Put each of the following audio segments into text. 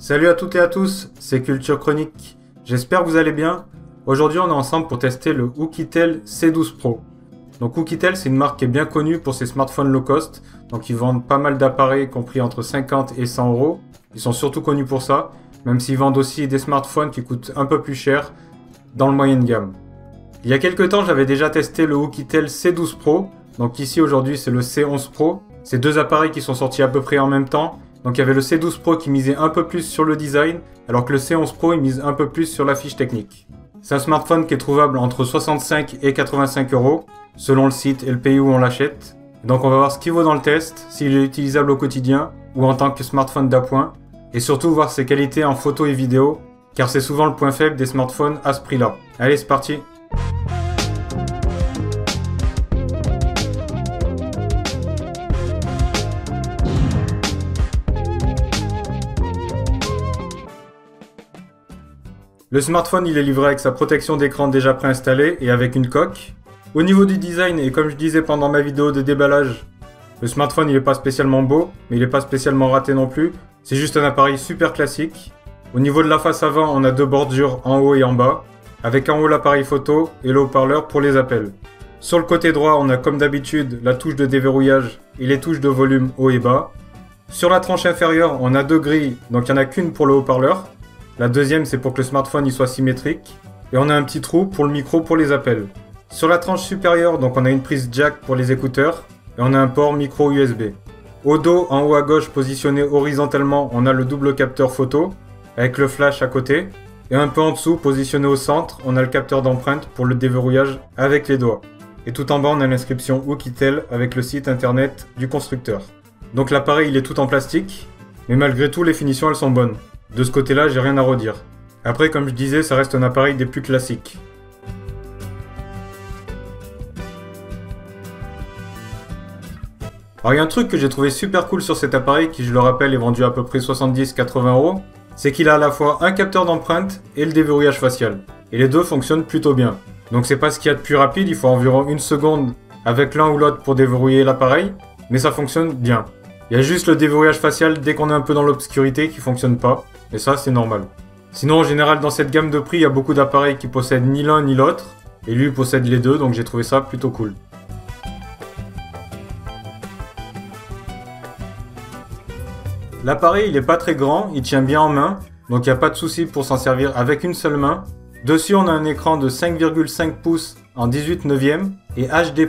Salut à toutes et à tous, c'est Culture Chronique. J'espère que vous allez bien. Aujourd'hui, on est ensemble pour tester le Oukitel C12 Pro. Donc Oukitel, c'est une marque qui est bien connue pour ses smartphones low cost. Donc ils vendent pas mal d'appareils compris entre 50 et 100 euros. Ils sont surtout connus pour ça, même s'ils vendent aussi des smartphones qui coûtent un peu plus cher dans le moyen de gamme. Il y a quelques temps, j'avais déjà testé le Oukitel C12 Pro. Donc ici aujourd'hui, c'est le C11 Pro. C'est deux appareils qui sont sortis à peu près en même temps. Donc il y avait le C12 Pro qui misait un peu plus sur le design, alors que le C11 Pro il mise un peu plus sur la fiche technique. C'est un smartphone qui est trouvable entre 65 et 85 euros, selon le site et le pays où on l'achète. Donc on va voir ce qu'il vaut dans le test, s'il est utilisable au quotidien ou en tant que smartphone d'appoint, et surtout voir ses qualités en photo et vidéo, car c'est souvent le point faible des smartphones à ce prix-là. Allez, c'est parti! Le smartphone il est livré avec sa protection d'écran déjà préinstallée et avec une coque. Au niveau du design, et comme je disais pendant ma vidéo de déballage, le smartphone il est pas spécialement beau, mais il est pas spécialement raté non plus. C'est juste un appareil super classique. Au niveau de la face avant, on a deux bordures en haut et en bas, avec en haut l'appareil photo et le haut-parleur pour les appels. Sur le côté droit, on a comme d'habitude la touche de déverrouillage et les touches de volume haut et bas. Sur la tranche inférieure, on a deux grilles, donc il n'y en a qu'une pour le haut-parleur. La deuxième, c'est pour que le smartphone il soit symétrique. Et on a un petit trou pour le micro pour les appels. Sur la tranche supérieure, donc on a une prise jack pour les écouteurs. Et on a un port micro USB. Au dos, en haut à gauche, positionné horizontalement, on a le double capteur photo, avec le flash à côté. Et un peu en dessous, positionné au centre, on a le capteur d'empreinte pour le déverrouillage avec les doigts. Et tout en bas, on a l'inscription Oukitel avec le site internet du constructeur. Donc l'appareil, il est tout en plastique. Mais malgré tout, les finitions, elles sont bonnes. De ce côté-là, j'ai rien à redire. Après, comme je disais, ça reste un appareil des plus classiques. Alors, il y a un truc que j'ai trouvé super cool sur cet appareil, qui, je le rappelle, est vendu à peu près 70-80 euros, c'est qu'il a à la fois un capteur d'empreinte et le déverrouillage facial. Et les deux fonctionnent plutôt bien. Donc c'est pas ce qu'il y a de plus rapide, il faut environ une seconde avec l'un ou l'autre pour déverrouiller l'appareil, mais ça fonctionne bien. Il y a juste le déverrouillage facial dès qu'on est un peu dans l'obscurité qui fonctionne pas. Et ça, c'est normal. Sinon, en général, dans cette gamme de prix, il y a beaucoup d'appareils qui possèdent ni l'un ni l'autre. Et lui, il possède les deux, donc j'ai trouvé ça plutôt cool. L'appareil, il est pas très grand, il tient bien en main. Donc il n'y a pas de souci pour s'en servir avec une seule main. Dessus, on a un écran de 5,5 pouces en 18 neuvième et HD+,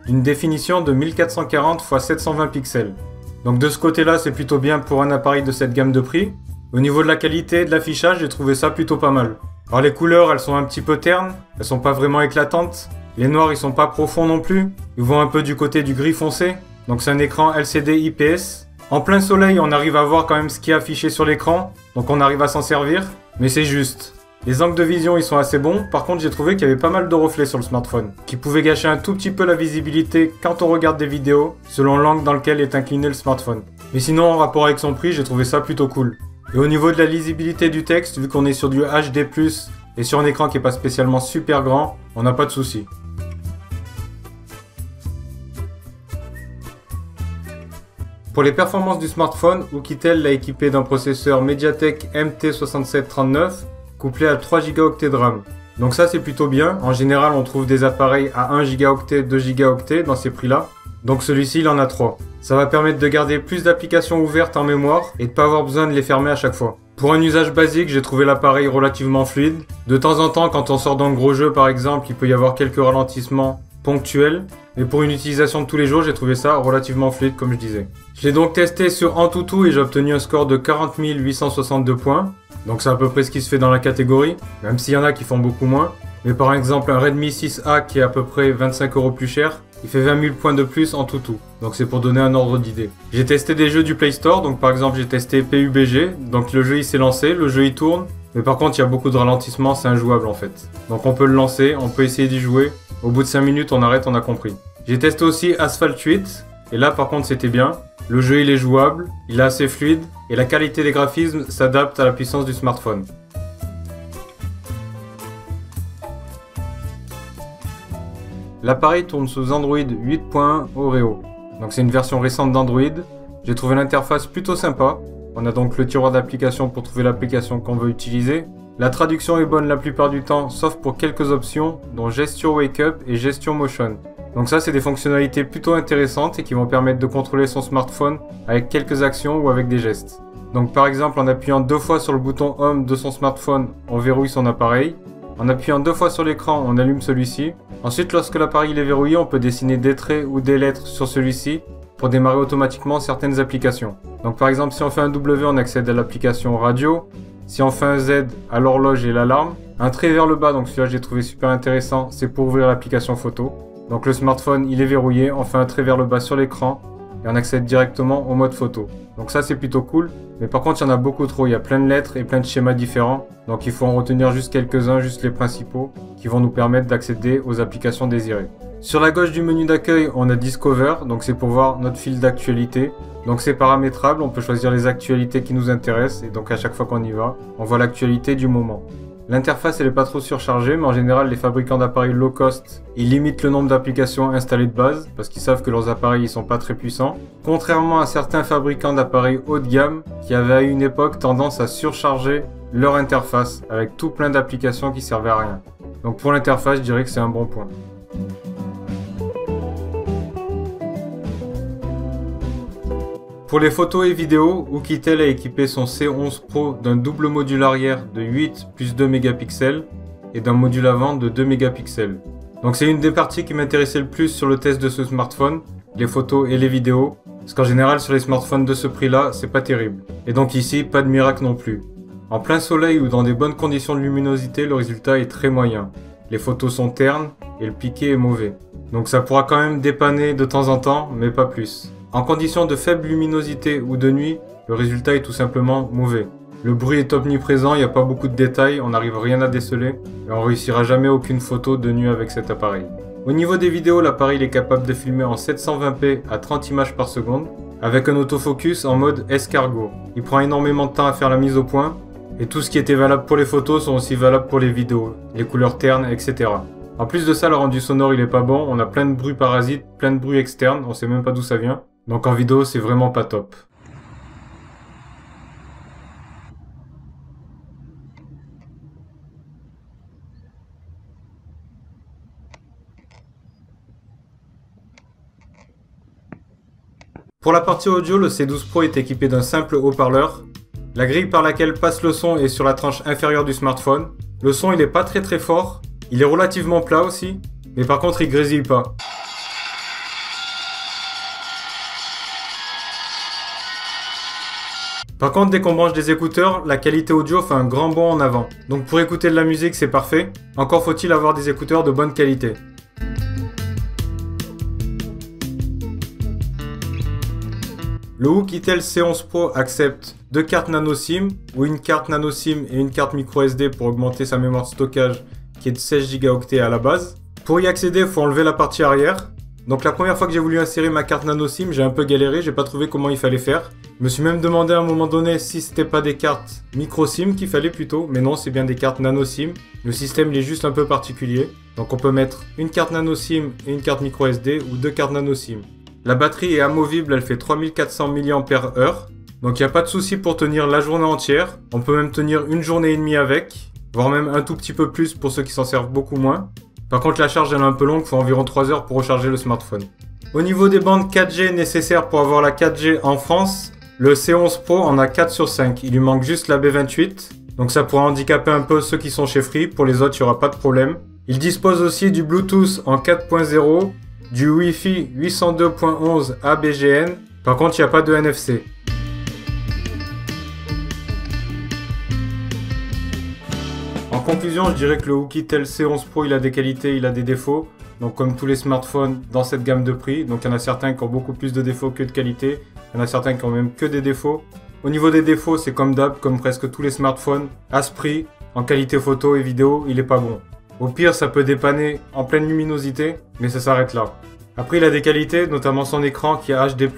d'une définition de 1440 x 720 pixels. Donc de ce côté-là, c'est plutôt bien pour un appareil de cette gamme de prix. Au niveau de la qualité et de l'affichage, j'ai trouvé ça plutôt pas mal. Alors les couleurs, elles sont un petit peu ternes, elles sont pas vraiment éclatantes. Les noirs, ils sont pas profonds non plus. Ils vont un peu du côté du gris foncé. Donc c'est un écran LCD IPS. En plein soleil, on arrive à voir quand même ce qui est affiché sur l'écran. Donc on arrive à s'en servir, mais c'est juste. Les angles de vision, ils sont assez bons. Par contre, j'ai trouvé qu'il y avait pas mal de reflets sur le smartphone, qui pouvaient gâcher un tout petit peu la visibilité quand on regarde des vidéos, selon l'angle dans lequel est incliné le smartphone. Mais sinon, en rapport avec son prix, j'ai trouvé ça plutôt cool. Et au niveau de la lisibilité du texte, vu qu'on est sur du HD+, et sur un écran qui n'est pas spécialement super grand, on n'a pas de soucis. Pour les performances du smartphone, Oukitel l'a équipé d'un processeur MediaTek MT6739, couplé à 3 Go de RAM. Donc ça c'est plutôt bien, en général on trouve des appareils à 1 Go, 2 Go dans ces prix-là. Donc celui-ci il en a 3. Ça va permettre de garder plus d'applications ouvertes en mémoire et de pas avoir besoin de les fermer à chaque fois. Pour un usage basique, j'ai trouvé l'appareil relativement fluide. De temps en temps, quand on sort dans le gros jeu par exemple, il peut y avoir quelques ralentissements ponctuels. Mais pour une utilisation de tous les jours, j'ai trouvé ça relativement fluide comme je disais. Je l'ai donc testé sur AnTuTu et j'ai obtenu un score de 40 862 points. Donc c'est à peu près ce qui se fait dans la catégorie, même s'il y en a qui font beaucoup moins. Mais par exemple un Redmi 6A qui est à peu près 25 euros plus cher, il fait 20 000 points de plus en tout. Donc c'est pour donner un ordre d'idée. J'ai testé des jeux du Play Store, donc par exemple j'ai testé PUBG, donc le jeu il s'est lancé, le jeu il tourne. Mais par contre il y a beaucoup de ralentissements, c'est injouable en fait. Donc on peut le lancer, on peut essayer d'y jouer. Au bout de 5 minutes on arrête, on a compris. J'ai testé aussi Asphalt 8, et là par contre c'était bien. Le jeu il est jouable, il est assez fluide, et la qualité des graphismes s'adapte à la puissance du smartphone. L'appareil tourne sous Android 8.1 Oreo, donc c'est une version récente d'Android. J'ai trouvé l'interface plutôt sympa. On a donc le tiroir d'application pour trouver l'application qu'on veut utiliser. La traduction est bonne la plupart du temps, sauf pour quelques options, dont Gesture Wake Up et Gesture Motion. Donc ça, c'est des fonctionnalités plutôt intéressantes et qui vont permettre de contrôler son smartphone avec quelques actions ou avec des gestes. Donc par exemple, en appuyant 2 fois sur le bouton Home de son smartphone, on verrouille son appareil. En appuyant 2 fois sur l'écran, on allume celui-ci. Ensuite, lorsque l'appareil est verrouillé, on peut dessiner des traits ou des lettres sur celui-ci pour démarrer automatiquement certaines applications. Donc par exemple, si on fait un W, on accède à l'application radio. Si on fait un Z, à l'horloge et l'alarme. Un trait vers le bas, donc celui-là j'ai trouvé super intéressant, c'est pour ouvrir l'application photo. Donc le smartphone il est verrouillé, on fait un trait vers le bas sur l'écran et on accède directement au mode photo. Donc ça c'est plutôt cool, mais par contre il y en a beaucoup trop, il y a plein de lettres et plein de schémas différents. Donc il faut en retenir juste quelques-uns, juste les principaux, qui vont nous permettre d'accéder aux applications désirées. Sur la gauche du menu d'accueil, on a Discover, donc c'est pour voir notre fil d'actualité. Donc c'est paramétrable, on peut choisir les actualités qui nous intéressent et donc à chaque fois qu'on y va, on voit l'actualité du moment. L'interface elle est pas trop surchargée, mais en général les fabricants d'appareils low cost, ils limitent le nombre d'applications installées de base parce qu'ils savent que leurs appareils ils sont pas très puissants. Contrairement à certains fabricants d'appareils haut de gamme qui avaient à une époque tendance à surcharger leur interface avec tout plein d'applications qui servaient à rien. Donc pour l'interface, je dirais que c'est un bon point. Pour les photos et vidéos, Oukitel a équipé son C11 Pro d'un double module arrière de 8 plus 2 mégapixels et d'un module avant de 2 mégapixels. Donc c'est une des parties qui m'intéressait le plus sur le test de ce smartphone, les photos et les vidéos, parce qu'en général sur les smartphones de ce prix-là, c'est pas terrible. Et donc ici, pas de miracle non plus. En plein soleil ou dans des bonnes conditions de luminosité, le résultat est très moyen. Les photos sont ternes et le piqué est mauvais. Donc ça pourra quand même dépanner de temps en temps, mais pas plus. En conditions de faible luminosité ou de nuit, le résultat est tout simplement mauvais. Le bruit est omniprésent, il n'y a pas beaucoup de détails, on n'arrive rien à déceler et on réussira jamais aucune photo de nuit avec cet appareil. Au niveau des vidéos, l'appareil est capable de filmer en 720p à 30 images par seconde avec un autofocus en mode escargot. Il prend énormément de temps à faire la mise au point et tout ce qui était valable pour les photos sont aussi valables pour les vidéos, les couleurs ternes, etc. En plus de ça, le rendu sonore il est pas bon, on a plein de bruits parasites, plein de bruits externes, on sait même pas d'où ça vient. Donc en vidéo, c'est vraiment pas top. Pour la partie audio, le C12 Pro est équipé d'un simple haut-parleur. La grille par laquelle passe le son est sur la tranche inférieure du smartphone. Le son il est pas très fort, il est relativement plat aussi, mais par contre il grésille pas. Par contre, dès qu'on branche des écouteurs, la qualité audio fait un grand bond en avant. Donc pour écouter de la musique, c'est parfait. Encore faut-il avoir des écouteurs de bonne qualité. Le Oukitel C11 Pro accepte 2 cartes nano SIM ou une carte nano SIM et une carte micro SD pour augmenter sa mémoire de stockage qui est de 16 Go à la base. Pour y accéder, il faut enlever la partie arrière. Donc la première fois que j'ai voulu insérer ma carte nano SIM, j'ai un peu galéré, j'ai pas trouvé comment il fallait faire. Je me suis même demandé à un moment donné si c'était pas des cartes micro SIM qu'il fallait plutôt, mais non, c'est bien des cartes nano SIM. Le système il est juste un peu particulier. Donc on peut mettre une carte nano SIM et une carte micro SD ou 2 cartes nano SIM. La batterie est amovible, elle fait 3400 mAh. Donc il n'y a pas de souci pour tenir la journée entière. On peut même tenir une journée et demie avec, voire même un tout petit peu plus pour ceux qui s'en servent beaucoup moins. Par contre la charge elle est un peu longue, il faut environ 3 heures pour recharger le smartphone. Au niveau des bandes 4G nécessaires pour avoir la 4G en France, le C11 Pro en a 4 sur 5. Il lui manque juste la B28. Donc ça pourra handicaper un peu ceux qui sont chez Free, pour les autres il n'y aura pas de problème. Il dispose aussi du Bluetooth en 4.0, du Wi-Fi 802.11 ABGN. Par contre il n'y a pas de NFC. En conclusion, je dirais que le Oukitel C11 Pro il a des qualités, il a des défauts. Donc comme tous les smartphones dans cette gamme de prix. Donc il y en a certains qui ont beaucoup plus de défauts que de qualités. Il y en a certains qui ont même que des défauts. Au niveau des défauts, c'est comme d'hab, comme presque tous les smartphones. À ce prix, en qualité photo et vidéo, il est pas bon. Au pire, ça peut dépanner en pleine luminosité, mais ça s'arrête là. Après, il a des qualités, notamment son écran qui est HD+.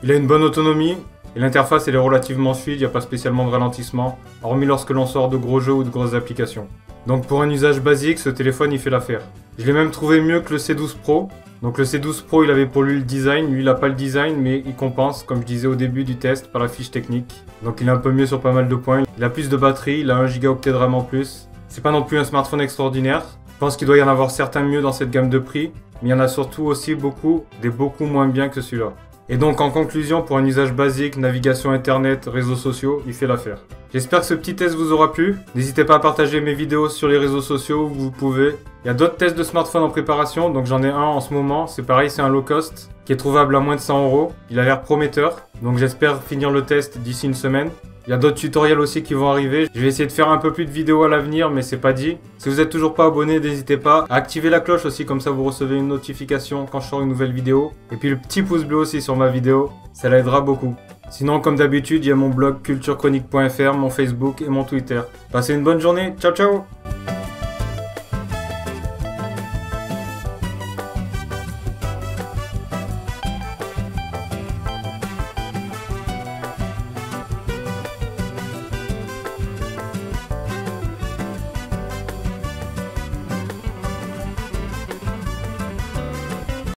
Il a une bonne autonomie. Et l'interface elle est relativement fluide, il n'y a pas spécialement de ralentissement, hormis lorsque l'on sort de gros jeux ou de grosses applications. Donc pour un usage basique, ce téléphone il fait l'affaire. Je l'ai même trouvé mieux que le C12 Pro, Donc le C12 Pro, il avait pour lui le design. Lui, il n'a pas le design, mais il compense, comme je disais au début du test, par la fiche technique. Donc il est un peu mieux sur pas mal de points. Il a plus de batterie, il a 1 Go de RAM en plus. C'est pas non plus un smartphone extraordinaire. Je pense qu'il doit y en avoir certains mieux dans cette gamme de prix. Mais il y en a surtout aussi beaucoup moins bien que celui-là. Et donc en conclusion, pour un usage basique, navigation internet, réseaux sociaux, il fait l'affaire. J'espère que ce petit test vous aura plu. N'hésitez pas à partager mes vidéos sur les réseaux sociaux où vous pouvez. Il y a d'autres tests de smartphones en préparation, donc j'en ai un en ce moment. C'est pareil, c'est un low cost qui est trouvable à moins de 100 €. Il a l'air prometteur, donc j'espère finir le test d'ici une semaine. Il y a d'autres tutoriels aussi qui vont arriver. Je vais essayer de faire un peu plus de vidéos à l'avenir, mais c'est pas dit. Si vous n'êtes toujours pas abonné, n'hésitez pas à activer la cloche aussi, comme ça vous recevez une notification quand je sors une nouvelle vidéo. Et puis le petit pouce bleu aussi sur ma vidéo, ça l'aidera beaucoup. Sinon, comme d'habitude, il y a mon blog culturechronique.fr, mon Facebook et mon Twitter. Passez une bonne journée, ciao ciao!